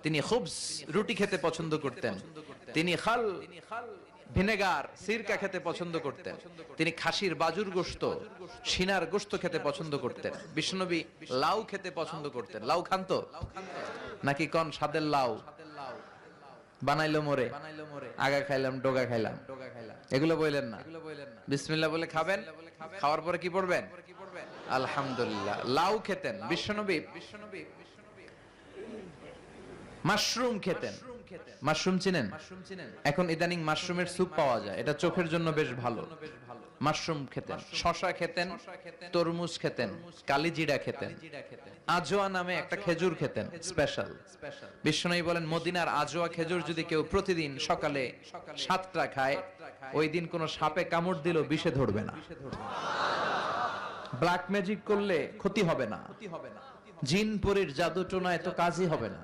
তিনি খুবস রুটি খেতে পছন্দ করতেন, তিনি খাল ভিনেগার সিরকা খেতে পছন্দ করতেন, তিনি খাসির বাজুর গোশত সিনার গোশত খেতে পছন্দ করতেন। বিশ্বনবী লাউ খেতে পছন্দ করতেন। লাউ খান তো নাকি কোন স্বাদের লাউ বানাইলো মোরে, আগা খাইলাম ডোগা খাইলাম, এগুলো বললেন না। বিসমিল্লাহ বলে খাবেন, খাওয়ার পরে কি পড়বেন? আলহামদুলিল্লাহ। লাউ খেতেন বিশ্বনবী। মাশরুম খেতেন। মাশরুম চিনেন? এখন ইদানিং মাশরুমের স্যুপ পাওয়া যায়, এটা চোখের জন্য বেশ ভালো। মাশরুম খেতেন, শশা খেতেন, তরমুজ খেতেন, কালিজিরা খেতেন, আজোয়া নামে একটা খেজুর খেতেন স্পেশাল। বিশ্বনবী বলেন মদিনার আজোয়া খেজুর যদি কেউ প্রতিদিন সকালে 7টা খায়, ওই দিন কোন সাপে কামড় দিলেও বিষে ধরবে না, ব্ল্যাক ম্যাজিক করলে ক্ষতি হবে না, জিন পরীর জাদু টোনায় তো কাজই হবে না।